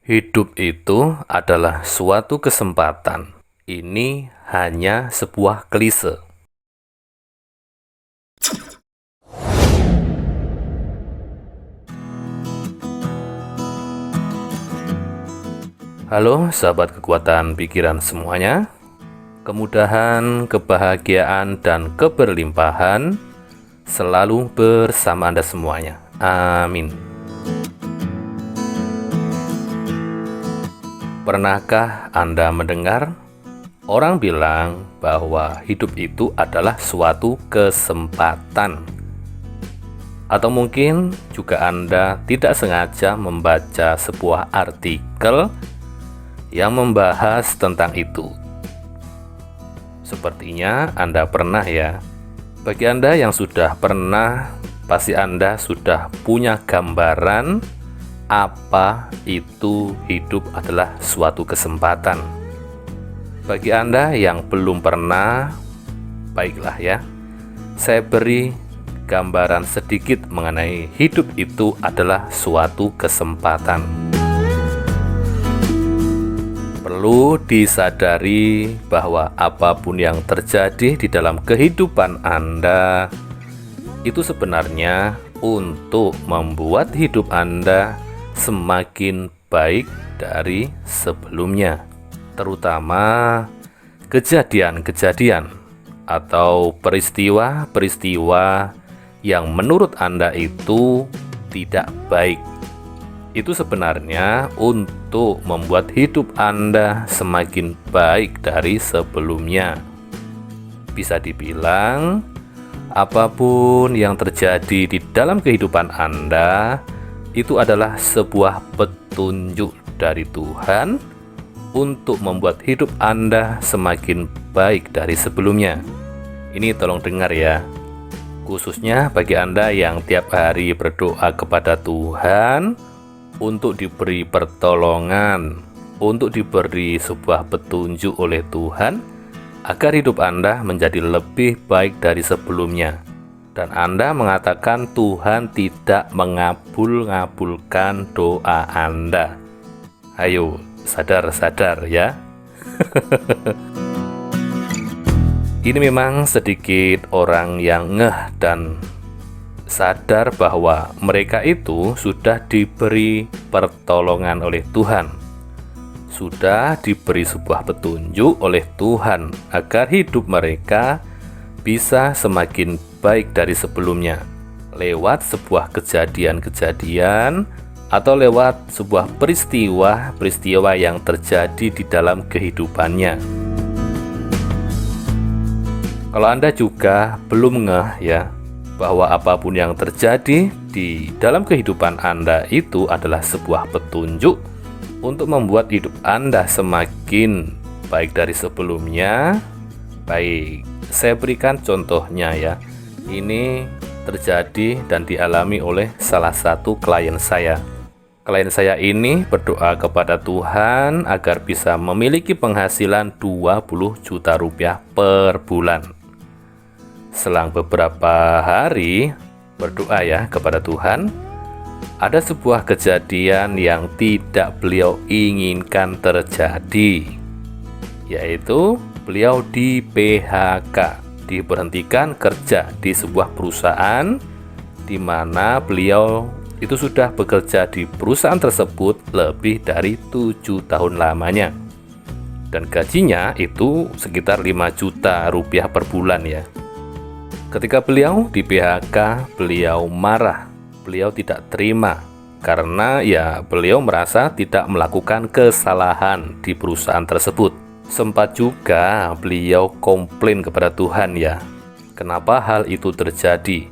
Hidup itu adalah suatu kesempatan. Ini hanya sebuah klise. Halo sahabat kekuatan pikiran semuanya. Kemudahan, kebahagiaan, dan keberlimpahan selalu bersama Anda semuanya. Amin. Pernahkah Anda mendengar orang bilang bahwa hidup itu adalah suatu kesempatan? Atau mungkin juga Anda tidak sengaja membaca sebuah artikel yang membahas tentang itu. Sepertinya Anda pernah ya. Bagi Anda yang sudah pernah, pasti Anda sudah punya gambaran apa itu hidup adalah suatu kesempatan. Bagi Anda yang belum pernah, baiklah ya, saya beri gambaran sedikit mengenai hidup itu adalah suatu kesempatan. Perlu disadari bahwa apapun yang terjadi di dalam kehidupan Anda itu sebenarnya untuk membuat hidup Anda semakin baik dari sebelumnya, terutama kejadian-kejadian atau peristiwa-peristiwa yang menurut Anda itu tidak baik. Itu sebenarnya untuk membuat hidup Anda semakin baik dari sebelumnya. Bisa dibilang, apapun yang terjadi di dalam kehidupan Anda itu adalah sebuah petunjuk dari Tuhan untuk membuat hidup Anda semakin baik dari sebelumnya. Ini tolong dengar ya, khususnya bagi Anda yang tiap hari berdoa kepada Tuhan untuk diberi pertolongan, untuk diberi sebuah petunjuk oleh Tuhan agar hidup Anda menjadi lebih baik dari sebelumnya. Dan Anda mengatakan Tuhan tidak mengabulkan doa Anda. Ayo, sadar-sadar ya. Ini memang sedikit orang yang ngeh dan sadar bahwa mereka itu sudah diberi pertolongan oleh Tuhan. Sudah diberi sebuah petunjuk oleh Tuhan agar hidup mereka bisa semakin baik dari sebelumnya lewat sebuah kejadian-kejadian atau lewat sebuah peristiwa yang terjadi di dalam kehidupannya. Kalau Anda juga belum ngeh ya bahwa apapun yang terjadi di dalam kehidupan Anda itu adalah sebuah petunjuk untuk membuat hidup Anda semakin baik dari sebelumnya. Baik, saya berikan contohnya ya. Ini terjadi dan dialami oleh salah satu klien saya. Klien saya ini berdoa kepada Tuhan agar bisa memiliki penghasilan 20 juta rupiah per bulan. Selang beberapa hari berdoa ya kepada Tuhan, ada sebuah kejadian yang tidak beliau inginkan terjadi, yaitu beliau di PHK, diberhentikan kerja di sebuah perusahaan di mana beliau itu sudah bekerja di perusahaan tersebut lebih dari 7 tahun lamanya. Dan gajinya itu sekitar 5 juta rupiah per bulan ya. Ketika beliau di PHK, beliau marah, beliau tidak terima karena ya beliau merasa tidak melakukan kesalahan di perusahaan tersebut. Sempat juga beliau komplain kepada Tuhan ya, kenapa hal itu terjadi.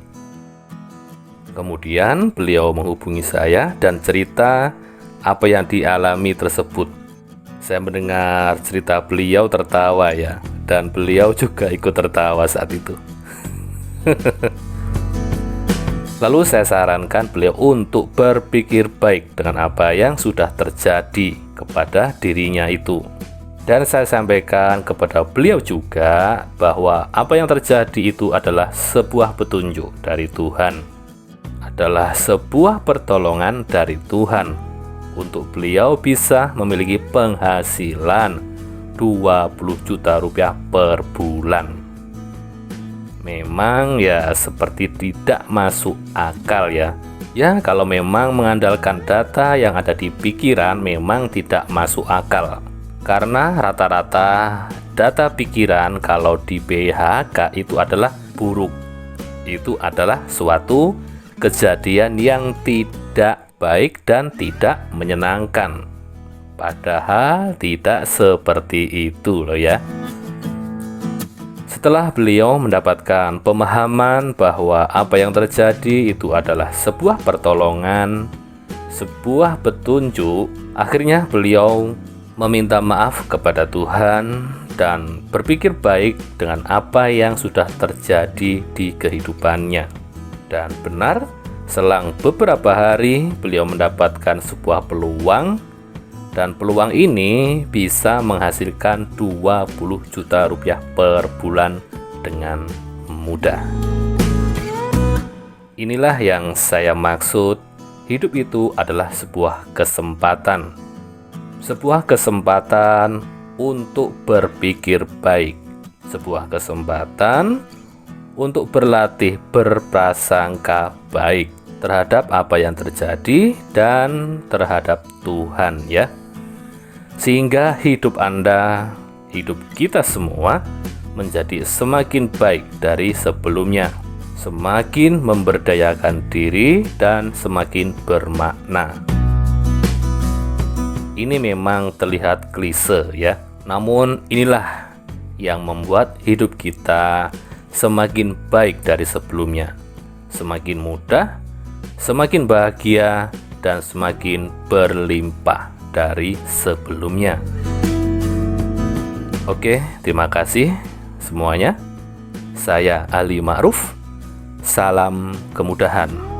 Kemudian beliau menghubungi saya dan cerita apa yang dialami tersebut. Saya mendengar cerita beliau tertawa ya, dan beliau juga ikut tertawa saat itu. Lalu saya sarankan beliau untuk berpikir baik dengan apa yang sudah terjadi kepada dirinya itu. Dan saya sampaikan kepada beliau juga bahwa apa yang terjadi itu adalah sebuah petunjuk dari Tuhan, adalah sebuah pertolongan dari Tuhan untuk beliau bisa memiliki penghasilan 20 juta rupiah per bulan. Memang ya seperti tidak masuk akal ya. Ya, kalau memang mengandalkan data yang ada di pikiran memang tidak masuk akal. Karena rata-rata data pikiran kalau di PHK itu adalah buruk. Itu adalah suatu kejadian yang tidak baik dan tidak menyenangkan. Padahal tidak seperti itu loh ya. Setelah beliau mendapatkan pemahaman bahwa apa yang terjadi itu adalah sebuah pertolongan, sebuah petunjuk, akhirnya beliau meminta maaf kepada Tuhan dan berpikir baik dengan apa yang sudah terjadi di kehidupannya. Dan benar, selang beberapa hari beliau mendapatkan sebuah peluang, dan peluang ini bisa menghasilkan 20 juta rupiah per bulan dengan mudah. Inilah yang saya maksud, hidup itu adalah sebuah kesempatan. Sebuah kesempatan untuk berpikir baik. Sebuah kesempatan untuk berlatih berprasangka baik terhadap apa yang terjadi dan terhadap Tuhan ya. Sehingga hidup Anda, hidup kita semua menjadi semakin baik dari sebelumnya, semakin memberdayakan diri dan semakin bermakna. Ini memang terlihat klise ya, namun inilah yang membuat hidup kita semakin baik dari sebelumnya, semakin mudah, semakin bahagia, dan semakin berlimpah dari sebelumnya. Oke, terima kasih semuanya. Saya Ali Ma'ruf. Salam kemudahan.